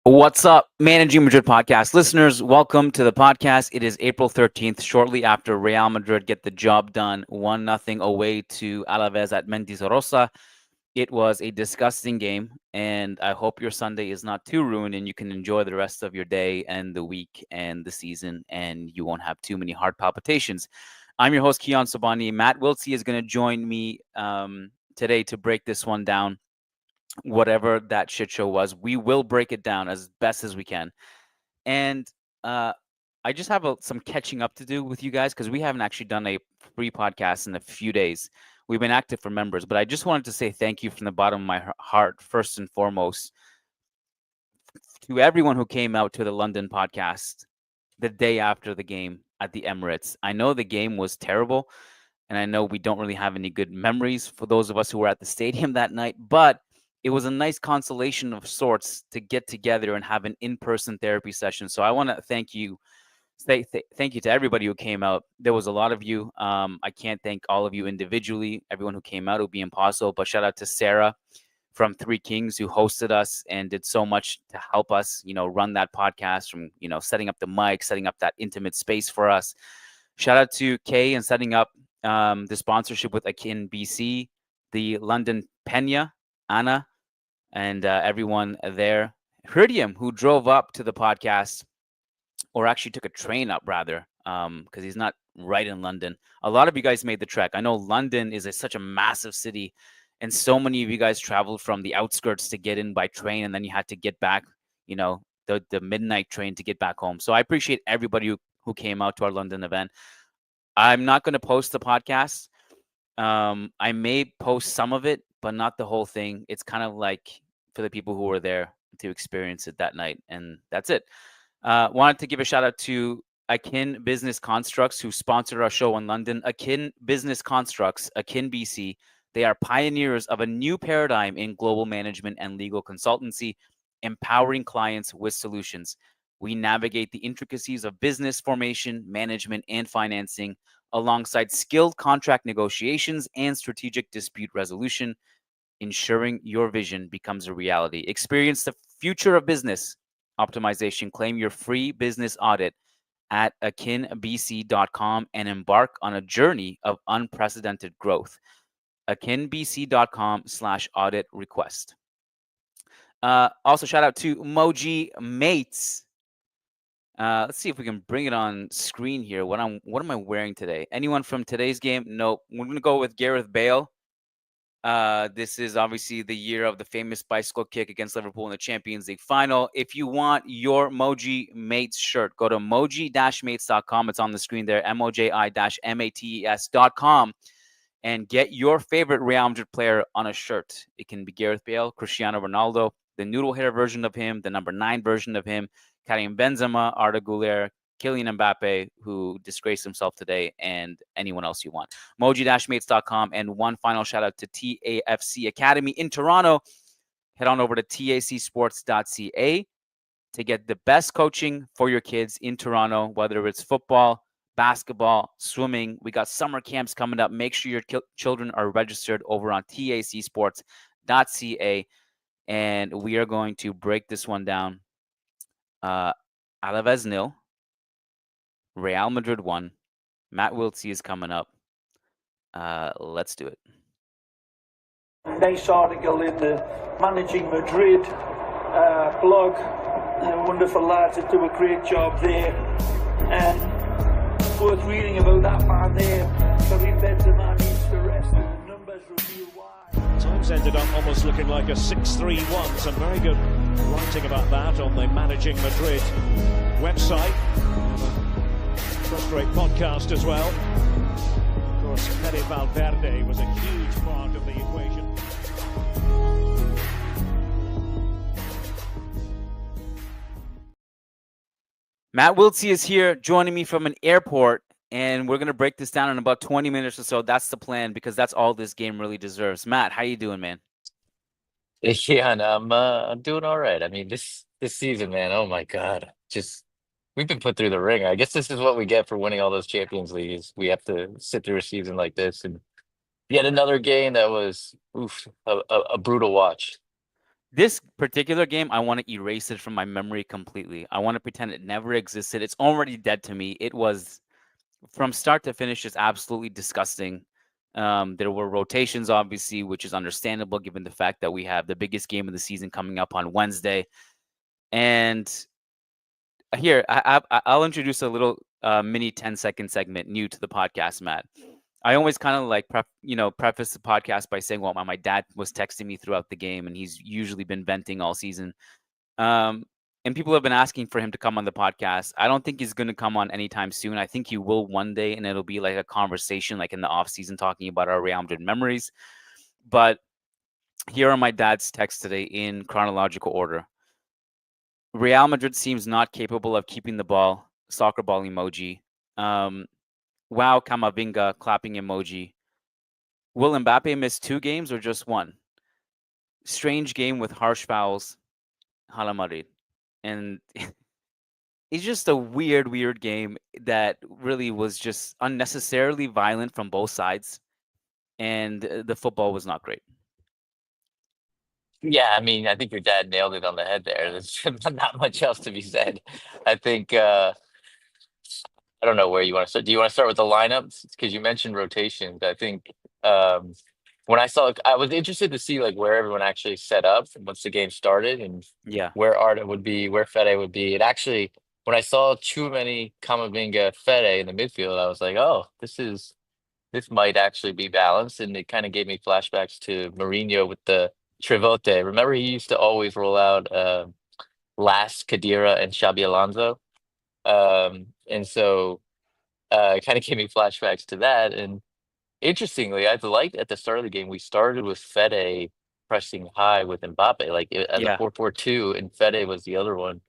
What's up, Managing Madrid Podcast listeners? Welcome to the podcast. It is April 13th, shortly after Real Madrid get the job done 1-0 away to Alaves at Mendizorroza. It was a disgusting game, and I hope your Sunday is not too ruined and you can enjoy the rest of your day and the week and the season, and you won't have too many heart palpitations. I'm your host, Kiyan Sobhani. Matt Wiltse is going to join me today to break this one down. Whatever that shit show was, we will break it down as best as we can. And I just have some catching up to do with you guys because we haven't actually done a free podcast in a few days. We've been active for members, but I just wanted to say thank you from the bottom of my heart, first and foremost, to everyone who came out to the London podcast the day after the game at the Emirates. I know the game was terrible, and I know we don't really have any good memories for those of us who were at the stadium that night, but it was a nice consolation of sorts to get together and have an in-person therapy session. So I want to thank you. Thank you to everybody who came out. There was a lot of you. I can't thank all of you individually. Everyone who came out, it would be impossible. But shout out to Sarah from Three Kings who hosted us and did so much to help us, run that podcast from, setting up the mic, setting up that intimate space for us. Shout out to Kay and setting up the sponsorship with Akin BC, the London Pena, Anna, and everyone there. Herdium, who drove up to the podcast, or actually took a train up rather, because he's not right in London. A lot of you guys made the trek. I know London is such a massive city, and so many of you guys traveled from the outskirts to get in by train, and then you had to get back, the midnight train to get back home. So I appreciate everybody who came out to our London event. I'm not going to post the podcast. I may post some of it, but not the whole thing. It's kind of like for the people who were there to experience it that night, and that's it. Wanted to give a shout out to Akin Business Constructs, who sponsored our show in London. Akin Business Constructs, Akin BC. They are pioneers of a new paradigm in global management and legal consultancy, empowering clients with solutions. We navigate the intricacies of business formation, management, and financing alongside skilled contract negotiations and strategic dispute resolution, ensuring your vision becomes a reality. Experience the future of business optimization. Claim your free business audit at akinbc.com and embark on a journey of unprecedented growth. akinbc.com/audit request. Also, shout out to Moji Mates. Let's see if we can bring it on screen here. What am I wearing today? Anyone from today's game? Nope. We're gonna go with Gareth Bale. This is obviously the year of the famous bicycle kick against Liverpool in the Champions League final. If you want your Moji Mates shirt, go to moji-mates.com. It's on the screen there, moji-mates.com, and get your favorite Real Madrid player on a shirt. It can be Gareth Bale, Cristiano Ronaldo, the noodle hitter version of him, the number 9 version of him, Karim Benzema, Arda Güler, Kylian Mbappe, who disgraced himself today, and anyone else you want. Moji-mates.com. And one final shout out to TAFC Academy in Toronto. Head on over to tacsports.ca to get the best coaching for your kids in Toronto, whether it's football, basketball, swimming. We got summer camps coming up. Make sure your children are registered over on tacsports.ca. And we are going to break this one down. Alaves 0. Real Madrid 1. Matt Wiltse is coming up. Let's do it. Nice article in the Managing Madrid blog. Wonderful lads that do a great job there. And worth reading about that man there. Karim Benzema needs to rest, and the numbers reveal why. Times ended up almost looking like a 6-3-1. Some very good writing about that on the Managing Madrid website. First rate podcast as well. Of course, Fede Valverde was a huge part of the equation. Matt Wiltse is here joining me from an airport, and we're going to break this down in about 20 minutes or so. That's the plan, because that's all this game really deserves. Matt, how you doing, man? Yeah, and I'm doing all right. I mean, this season, man, oh my God, just we've been put through the ringer. I guess this is what we get for winning all those Champions Leagues. We have to sit through a season like this, and yet another game that was a brutal watch. This particular game, I want to erase it from my memory completely. I want to pretend it never existed. It's already dead to me. It was from start to finish just absolutely disgusting. There were rotations, obviously, which is understandable given the fact that we have the biggest game of the season coming up on Wednesday. And here, I'll introduce a little mini 10-second segment new to the podcast, Matt. I always kind of like preface the podcast by saying, well, my dad was texting me throughout the game, and he's usually been venting all season. And people have been asking for him to come on the podcast. I don't think he's going to come on anytime soon. I think he will one day, and it'll be like a conversation, like in the off season, talking about our Real Madrid memories. But here are my dad's texts today in chronological order. Real Madrid seems not capable of keeping the ball. Soccer ball emoji. Wow, Camavinga clapping emoji. Will Mbappe miss 2 games or just 1? Strange game with harsh fouls. Hala Madrid. And it's just a weird game that really was just unnecessarily violent from both sides. And the football was not great. Yeah, I mean, I think your dad nailed it on the head there. There's not much else to be said. I think I don't know where you want to start. Do you want to start with the lineups? Because you mentioned rotations. I think um, when I was interested to see like where everyone actually set up once the game started and Yeah. where Arda would be, where Fede would be. It actually, when I saw too many Kamavinga, Fede in the midfield, I was like, oh, this might actually be balanced, and it kind of gave me flashbacks to Mourinho with the Trivote. Remember, he used to always roll out Las Kadira and Xabi Alonso. And so it kind of gave me flashbacks to that. And interestingly, I liked at the start of the game, we started with Fede pressing high with Mbappe, like as a Yeah. 4-4-2, and Fede was the other one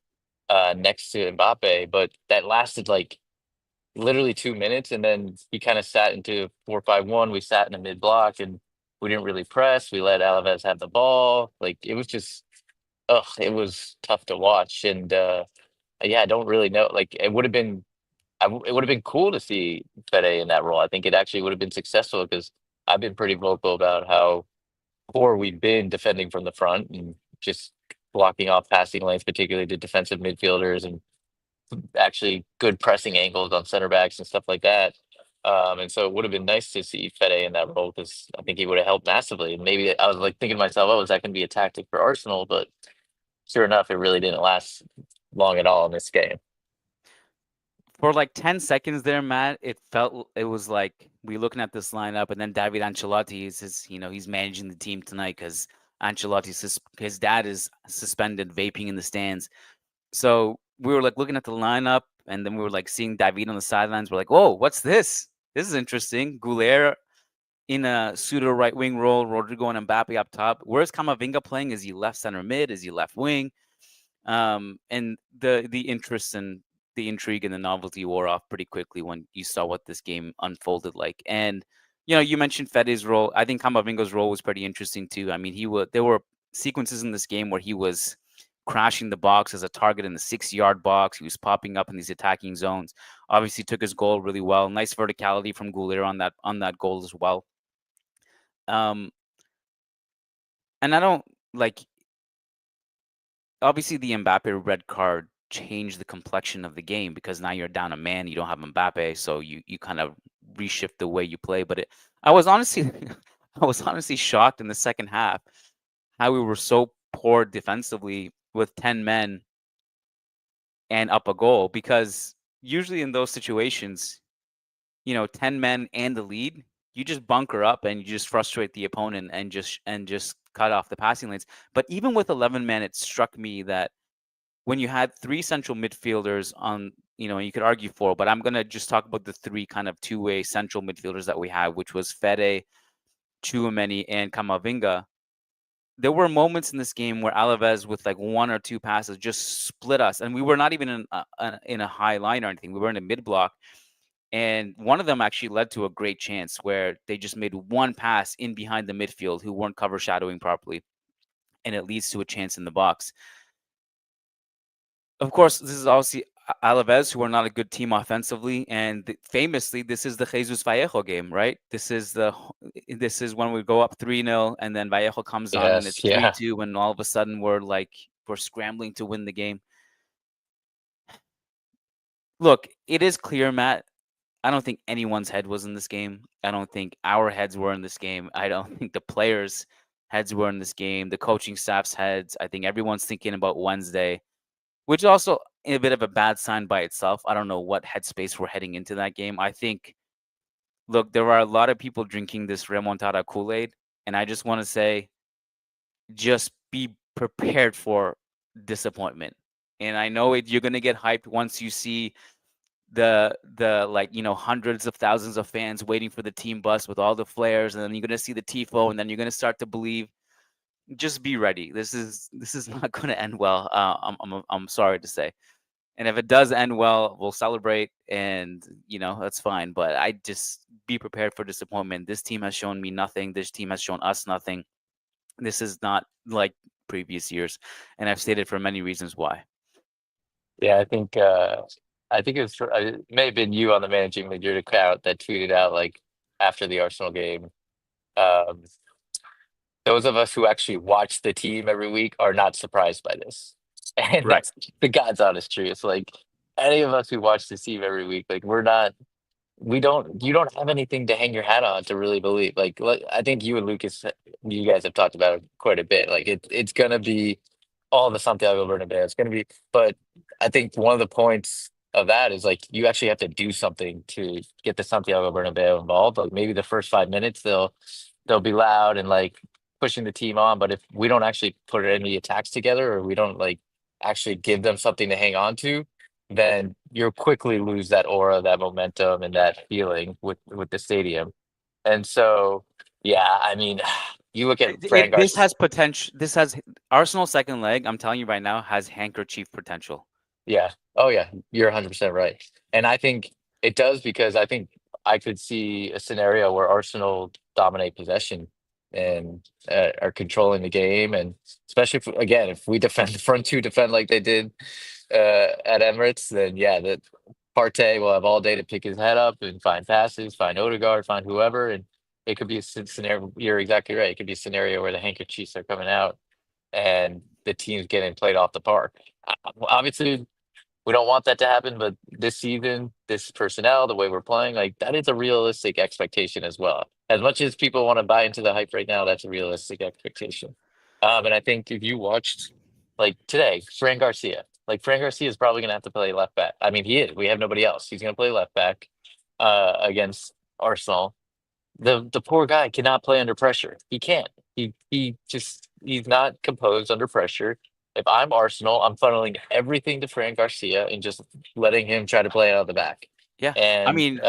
next to Mbappe. But that lasted like literally 2 minutes, and then he kind of sat into 4-5-1. We sat in a mid block, and we didn't really press. We let Alaves have the ball. Like it was just, ugh, it was tough to watch. And yeah, I don't really know. Like it would have been it would have been cool to see Fede in that role. I think it actually would have been successful because I've been pretty vocal about how poor we've been defending from the front and just blocking off passing lanes, particularly to defensive midfielders, and actually good pressing angles on center backs and stuff like that. And so it would have been nice to see Fede in that role because I think he would have helped massively. And maybe I was like thinking to myself, oh, is that going to be a tactic for Arsenal? But sure enough, it really didn't last long at all in this game. For like 10 seconds there, Matt, it was like we looking at this lineup, and then David Ancelotti he's managing the team tonight because his dad is suspended vaping in the stands. So we were like looking at the lineup, and then we were like seeing David on the sidelines. We're like, whoa, what's this? This is interesting. Goulet in a pseudo right wing role, Rodrigo and Mbappe up top. Where's Camavinga playing? Is he left center mid? Is he left wing? And the interest and the intrigue and the novelty wore off pretty quickly when you saw what this game unfolded like. And you mentioned Fede's role. I think Camavinga's role was pretty interesting too. I mean, there were sequences in this game where he was crashing the box as a target in the 6-yard box. He was popping up in these attacking zones. Obviously, took his goal really well. Nice verticality from Goulet on that goal as well. And I don't like. Obviously, the Mbappe red card changed the complexion of the game because now you're down a man. You don't have Mbappe, so you kind of reshift the way you play. But I was honestly, I was honestly shocked in the second half how we were so poor defensively with 10 men and up a goal, because usually in those situations, 10 men and the lead, you just bunker up and you just frustrate the opponent and just cut off the passing lanes. But even with 11 men, it struck me that when you had 3 central midfielders on, you could argue 4, but I'm going to just talk about the 3 kind of two-way central midfielders that we have, which was Fede, Chouameni, and Camavinga. There were moments in this game where Alaves, with like 1 or 2 passes, just split us, and we were not even in a high line or anything. We were in a mid block, and one of them actually led to a great chance where they just made 1 pass in behind the midfield who weren't cover shadowing properly, and it leads to a chance in the box. Of course, this is obviously Alaves, who are not a good team offensively, and famously, this is the Jesus Vallejo game, right? This is when we go up 3-0, and then Vallejo comes on, and Yes, it's yeah. 3-2, and all of a sudden we're scrambling to win the game. Look, it is clear, Matt. I don't think anyone's head was in this game. I don't think our heads were in this game. I don't think the players' heads were in this game. The coaching staff's heads. I think everyone's thinking about Wednesday, which is also a bit of a bad sign by itself. I don't know what headspace we're heading into that game. I think, look, there are a lot of people drinking this remontada Kool-Aid, and I just want to say, just be prepared for disappointment. And I know you're gonna get hyped once you see the like, hundreds of thousands of fans waiting for the team bus with all the flares, and then you're gonna see the tifo, and then you're gonna start to believe. Just be ready. This is not gonna end well. I'm sorry to say. And if it does end well, we'll celebrate, and that's fine. But I just be prepared for disappointment. This team has shown me nothing. This team has shown us nothing. This is not like previous years, and I've stated for many reasons why. Yeah, I think it may have been you on the Managing Madrid account that tweeted out like after the Arsenal game. Um, those of us who actually watch the team every week are not surprised by this. And Right. that's the God's honest truth. Like any of us who watch the team every week, like we don't you don't have anything to hang your hat on to really believe. I think you and Lucas, you guys have talked about it quite a bit. Like it's gonna be all the Santiago Bernabeu. It's gonna be, but I think one of the points of that is like you actually have to do something to get the Santiago Bernabeu involved. Like maybe the first 5 minutes they'll be loud and like pushing the team on, but if we don't actually put any attacks together or we don't like actually give them something to hang on to, then you'll quickly lose that aura, that momentum, and that feeling with the stadium. And so, yeah, I mean, you look at Fran This Garcia. has potential. This has Arsenal's second leg. I'm telling you right now, has handkerchief potential. Yeah. Oh, yeah. You're 100% right. And I think it does because I think I could see a scenario where Arsenal dominate possession and are controlling the game. And especially if, again, if we defend the front two defend like they did at Emirates, then yeah, that Partey will have all day to pick his head up and find passes, find Odegaard, find whoever. And it could be a scenario. You're exactly right. It could be a scenario where the handkerchiefs are coming out and the team's getting played off the park. Obviously, we don't want that to happen, but this season, this personnel, the way we're playing, like that is a realistic expectation as well. As much as people want to buy into the hype right now, that's a realistic expectation. And I think if you watched like today, Fran Garcia is probably going to have to play left back. I mean, he is. We have nobody else. He's going to play left back against Arsenal. The poor guy cannot play under pressure. He can't. He's not composed under pressure. If I'm Arsenal, I'm funneling everything to Fran Garcia and just letting him try to play out of the back. Yeah, I And mean,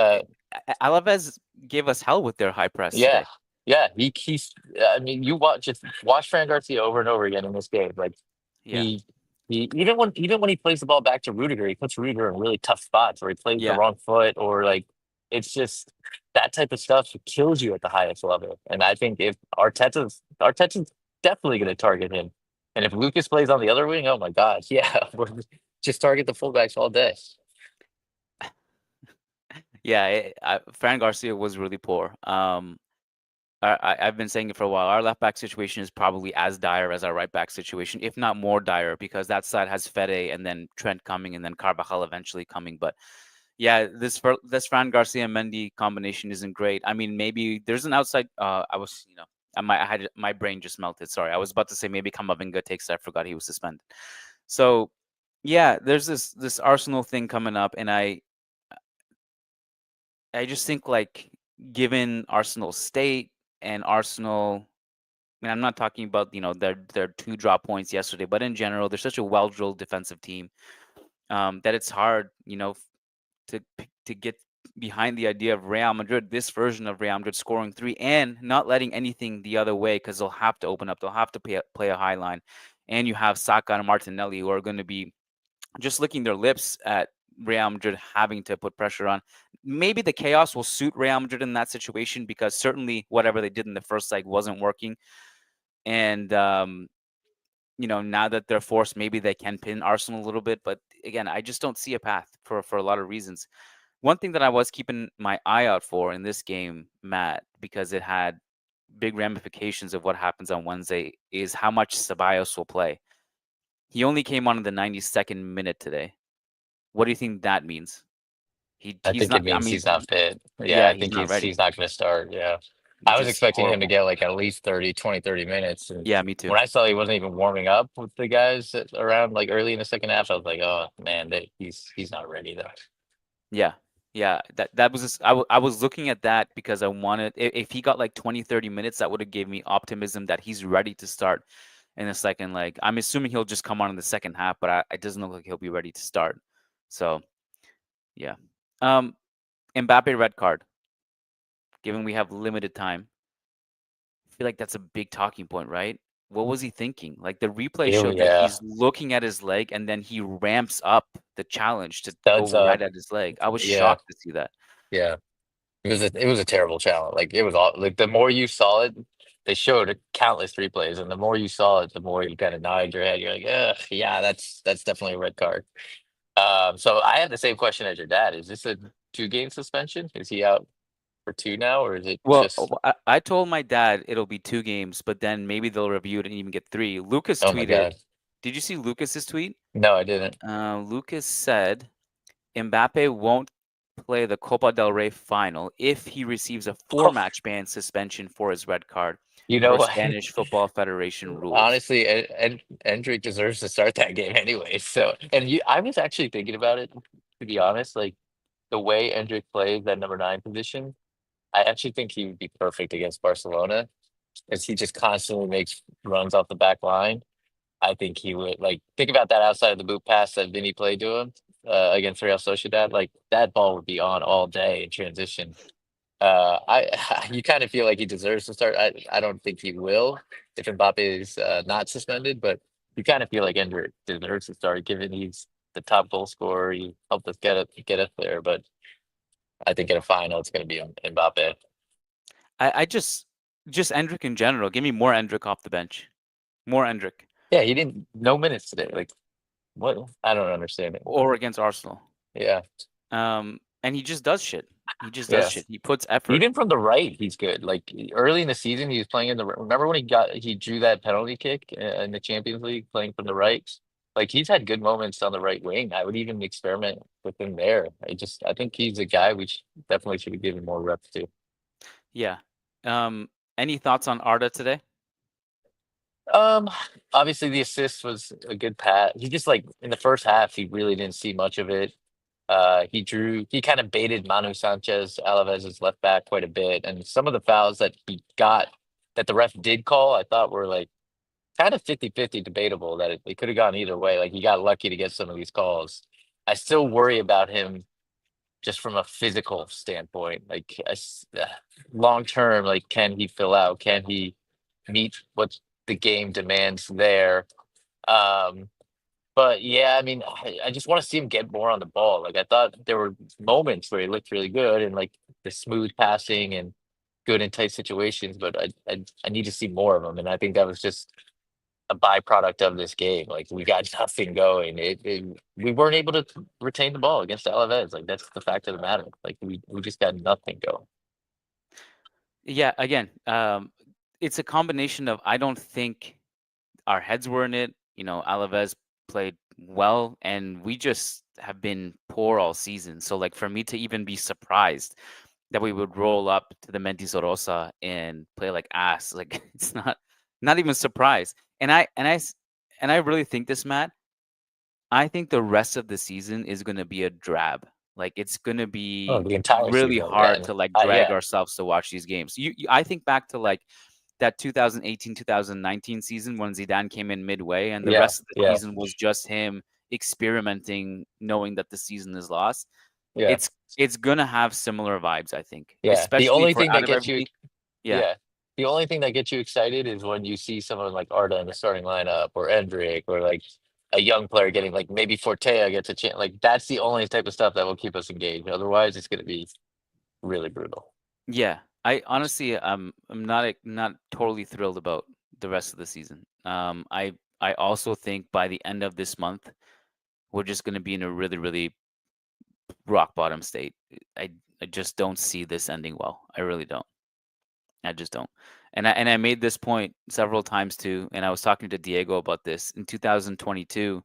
Alaves gave us hell with their high press yeah, today. yeah, he's. I mean, just watch Fran Garcia over and over again in this game. Like Yeah, he he even when he plays the ball back to Rudiger, he puts Rudiger in really tough spots, or he plays the yeah. wrong foot, or like it's just that type of stuff kills you at the highest level. And I think if Arteta's definitely going to target him, and if Lucas plays on the other wing, oh my God, yeah, we're just target the fullbacks all day. Yeah, Fran Garcia was really poor. I've been saying it for a while. Our left back situation is probably as dire as our right back situation, if not more dire, because that side has Fede and then Trent coming and then Carvajal eventually coming. But yeah, this Fran Garcia Mendy combination isn't great. I mean, maybe there's an outside. I had my brain just melted. Sorry, I was about to say maybe Kamavinga takes. I forgot he was suspended. So yeah, there's this Arsenal thing coming up, and I just think like given Arsenal's state and Arsenal. I mean, I'm not talking about their two drop points yesterday, but in general, they're such a well drilled defensive team that it's hard, to get behind the idea of Real Madrid, this version of Real Madrid scoring three and not letting anything the other way because they'll have to open up, they'll have to play a high line, and you have Saka and Martinelli who are going to be just licking their lips at Real Madrid having to put pressure on. Maybe the chaos will suit Real Madrid in that situation because certainly whatever they did in the first leg wasn't working. And now that they're forced, maybe they can pin Arsenal a little bit. But again, I just don't see a path for a lot of reasons. One thing that I was keeping my eye out for in this game, Matt, because it had big ramifications of what happens on Wednesday, is how much Ceballos will play. He only came on in the 92nd minute today. What do you think that means? I He's think it not. I means mean, he's not fit. Yeah, yeah, I he's think not he's ready, not going to start. Yeah. I which was is expecting him to horrible. get like at least 30 minutes. And Yeah, me too. when I saw he wasn't even warming up with the guys around like early in the second half, I was like, oh man, he's not ready though. Yeah. Yeah, that was I was looking at that because I wanted if he got like 20 30 minutes, that would have gave me optimism that he's ready to start in the second leg. I'm assuming he'll just come on in the second half, but it doesn't look like he'll be ready to start. So, yeah. Um Mbappe red card, given we have limited time. I feel like that's a big talking point, right? What was he thinking? Like the replay showed that Yeah, he's looking at his leg and then he ramps up the challenge to studs go right up. at his leg. I was Yeah, shocked to see that. yeah. It was a terrible challenge. Like it was all like the more you saw it, they showed countless replays, and the more you saw it, the more you kind of nod your head. You're like, ugh, yeah, that's definitely a red card. So I have the same question as your dad. Is this a 2 game suspension? Is he out for two now, or is it Well, just? I told my dad it'll be 2 games, but then maybe they'll review it and even get 3. Lucas Oh my tweeted. God. Did you see Lucas's tweet? No, I didn't. Lucas said Mbappe won't play the Copa del Rey final if he receives a Oh, four-match ban suspension for his red card, you know per what? Spanish Football Federation rules. Honestly, and Endrick deserves to start that game anyway. So, and I was actually thinking about it, to be honest, like the way Endrick plays that number 9 position, I actually think he would be perfect against Barcelona because he just constantly makes runs off the back line. I think he would like think about that outside of the boot pass that Vinny played to him against Real Sociedad. Like that ball would be on all day in transition. I you kind of feel like he deserves to start. I don't think he will if Mbappe is not suspended, but you kind of feel like Ender deserves to start given he's the top goal scorer. He helped us get us there, but I think in a final it's going to be Mbappe. I just Endrick in general. Give me more Endrick off the bench. More Endrick. Yeah, he didn't no minutes today. Like what? I don't understand it. Or against Arsenal. Yeah, And he just does shit. He just does yeah. shit. He puts effort. Even from the right, he's good. Like early in the season, he was playing in the. Remember when he drew that penalty kick in the Champions League, playing from the right. Like he's had good moments on the right wing. I would even experiment with him there. I think he's a guy we definitely should be giving more reps to. Yeah. Any thoughts on Arda today? Um, Obviously the assist was a good pass. He just like in the first half, he really didn't see much of it. He kind of baited Manu Sanchez, Alaves' left back, quite a bit, and some of the fouls that he got that the ref did call, I thought were like kind of 50-50 debatable. That it could have gone either way. Like he got lucky to get some of these calls. I still worry about him just from a physical standpoint. Like long term, like can he fill out? Can he meet what the game demands there? Um, but yeah, I mean, I just want to see him get more on the ball. Like I thought there were moments where he looked really good and like the smooth passing and good in tight situations, but I need to see more of him. And I think that was just a byproduct of this game. Like we got nothing going. We weren't able to retain the ball against Alaves. Like that's the fact of the matter. Like we just got nothing going. Yeah, again, it's a combination of I don't think our heads were in it. Alaves played well, and we just have been poor all season. So, like, for me to even be surprised that we would roll up to the Mendizorosa and play like ass, like it's not even a surprise. And I really think this, Matt. I think the rest of the season is going to be a drab. Like it's going to Oh, be the entire really season. Yeah. hard And, to like drag yeah. ourselves to watch these games. I think back to like that 2018-2019 season when Zidane came in midway and the Yeah. rest of the Yeah. season was just him experimenting, knowing that the season is lost. Yeah. It's going to have similar vibes, I think, Yeah. The especially only for thing out that of gets you everybody. Yeah. Yeah. The only thing that gets you excited is when you see someone like Arda in the starting lineup or Endrick or like a young player getting like maybe Fortea gets a chance. Like that's the only type of stuff that will keep us engaged. Otherwise, it's going to be really brutal. Yeah, I honestly, I'm not totally thrilled about the rest of the season. I also think by the end of this month, we're just going to be in a really, really rock bottom state. I I just don't see this ending well. I really don't. I just don't. And I made this point several times too, and I was talking to Diego about this. In 2022,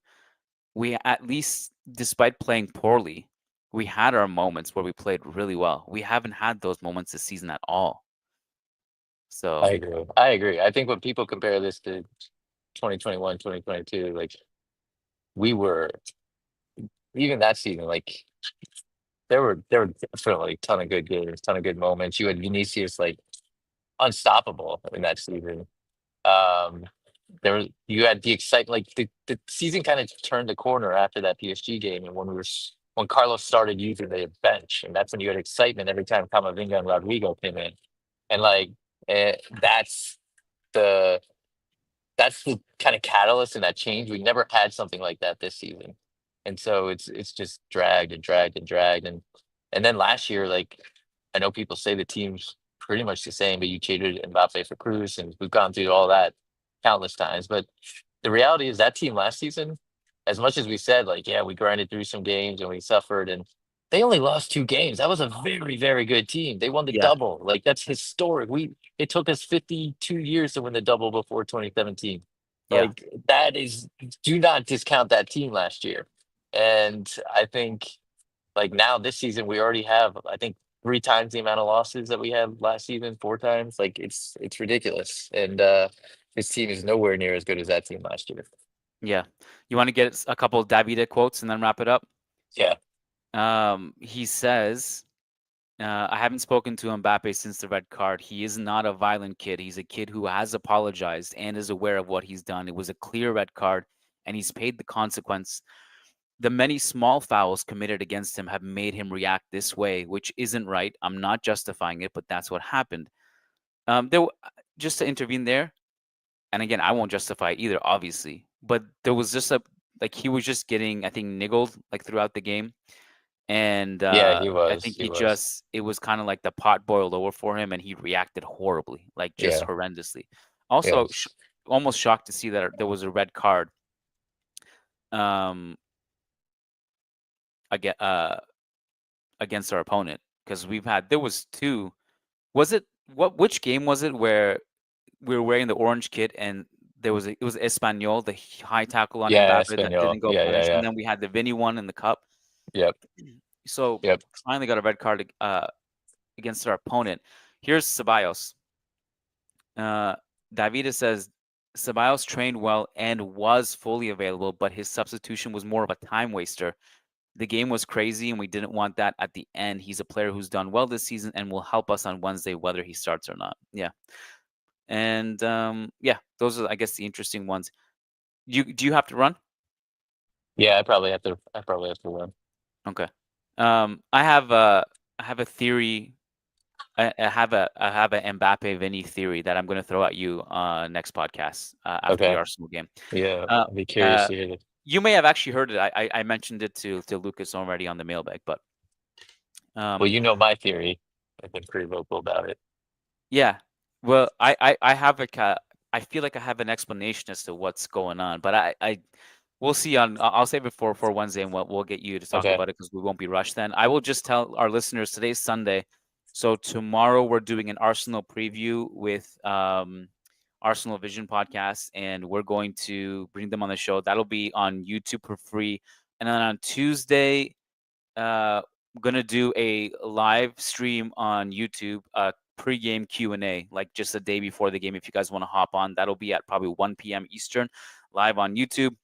we at least, despite playing poorly, we had our moments where we played really well. We haven't had those moments this season at all. I So, agree. I agree. I think when people compare this to 2021, 2022, like we were even that season, like there were definitely a ton of good games, ton of good moments. You had Vinicius like unstoppable in that season. Um, there was you had the excitement, like the season kind of turned the corner after that PSG game, and when Carlos started using the bench, and that's when you had excitement every time Camavinga and Rodrigo came in, and like eh, that's the that's the kind of catalyst and that change. We never had something like that this season, and so it's just dragged and dragged and dragged, and then last year, like I know people say the team's pretty much the same, but you traded Mbappe for Cruz, and we've gone through all that countless times. But the reality is that team last season, as much as we said, like, yeah, we grinded through some games and we suffered, and they only lost 2 games. That was a very, very good team. They won the yeah, double. Like that's historic. It took us 52 years to win the double before 2017. yeah, Like that is do not discount that team last year. And I think like now this season we already have I think 3 times the amount of losses that we had last season, 4 times. Like it's ridiculous. And this team is nowhere near as good as that team last year. yeah. You want to get a couple Davide quotes and then wrap it up? Yeah. He says, I haven't spoken to Mbappe since the red card. He is not a violent kid. He's a kid who has apologized and is aware of what he's done. It was a clear red card, and he's paid the consequence. The many small fouls committed against him have made him react this way, which isn't right. I'm not justifying it, but that's what happened. Just to intervene there, and again, I won't justify it either, obviously. But there was just he was just getting, I think, niggled like throughout the game, and Yeah, he I was. think He was. it was kind of like the pot boiled over for him, and he reacted horribly, like just Yeah. horrendously. Also, Yes. almost shocked to see that there was a red card. Um, again, against our opponent, because there was two. Was it which game was it where we were wearing the orange kit and it was Espanyol, the high tackle on Yeah, Mbappe that Espanol. didn't go Yeah, yeah, punished, and yeah. then we had the Vinny one in the cup. Yep. So Yep. finally got a red card against our opponent. Here's Ceballos. Davida says Ceballos trained well and was fully available, but his substitution was more of a time waster. The game was crazy, and we didn't want that at the end. He's a player who's done well this season and will help us on Wednesday, whether he starts or not. Yeah. And yeah, those are, I guess, the interesting ones. Do you have to run? Yeah, I probably have to run. Okay. I have a theory. I have a Mbappe Vinny theory that I'm going to throw at you next podcast after the Okay. Arsenal game. Yeah, Uh, I'd be curious uh, to hear this. you may have actually heard it. I mentioned it to Lucas already on the mailbag, but Well, um, you know my theory. I've been pretty vocal about it. yeah. Well, I have I feel like I have an explanation as to what's going on, but we'll see I'll save it for Wednesday, and we'll get you to talk Okay. about it because we won't be rushed then. I will just tell our listeners today's Sunday. So tomorrow we're doing an Arsenal preview with Arsenal Vision podcast, and we're going to bring them on the show. That'll be on YouTube for free. And then on Tuesday, I'm gonna do a live stream on YouTube, pre-game Q&A, like just a day before the game. If you guys want to hop on, that'll be at probably 1 p.m. Eastern, live on YouTube.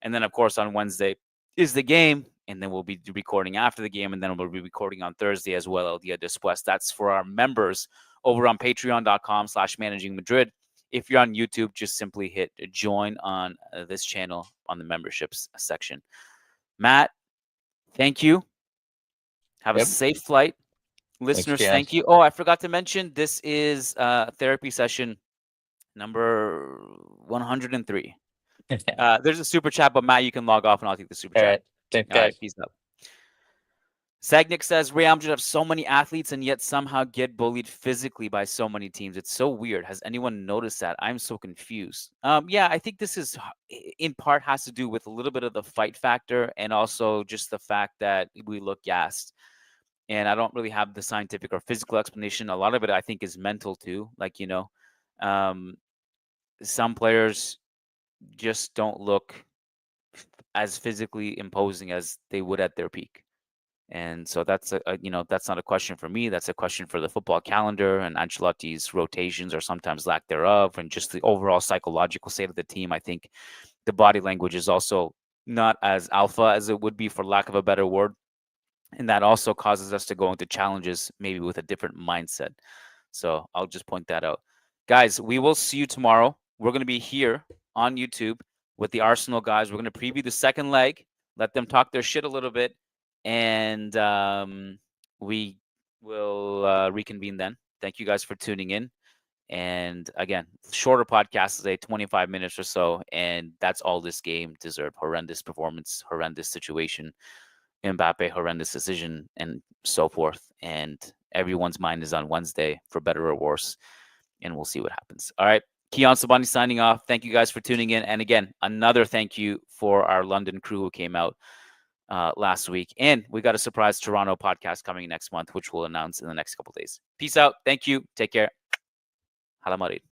And then, of course, on Wednesday is the game, and then we'll be recording after the game, and then we'll be recording on Thursday as well, El Dia Después. That's for our members over on patreon.com/managing Madrid. If you're on YouTube, just simply hit join on this channel on the memberships section. Matt, thank you. Have a Yep. safe flight. Thanks, Listeners, Kiyan. thank you. Oh, I forgot to mention, this is therapy session number 103. There's a super chat, but Matt, you can log off and I'll take the super All chat. right. Thanks, All right, guys. peace out. Sagnik says Real Madrid have so many athletes and yet somehow get bullied physically by so many teams. It's so weird. Has anyone noticed that? I'm so confused. Yeah, I think this is in part has to do with a little bit of the fight factor and also just the fact that we look gassed. And I don't really have the scientific or physical explanation. A lot of it, I think, is mental too. Like, um, some players just don't look as physically imposing as they would at their peak. And so that's that's not a question for me. That's a question for the football calendar and Ancelotti's rotations or sometimes lack thereof, and just the overall psychological state of the team. I think the body language is also not as alpha as it would be, for lack of a better word. And that also causes us to go into challenges maybe with a different mindset. So I'll just point that out. Guys, we will see you tomorrow. We're going to be here on YouTube with the Arsenal guys. We're going to preview the second leg, let them talk their shit a little bit, and we will reconvene then. Thank you guys for tuning in. And again, shorter podcast today, 25 minutes or so. And that's all this game deserved. Horrendous performance, horrendous situation. Mbappe, horrendous decision, and so forth. And everyone's mind is on Wednesday, for better or worse. And we'll see what happens. All right. Kiyan Sobhani signing off. Thank you guys for tuning in. And again, another thank you for our London crew who came out last week. And we got a surprise Toronto podcast coming next month, which we'll announce in the next couple of days. Peace out. Thank you. Take care. Hala Madrid.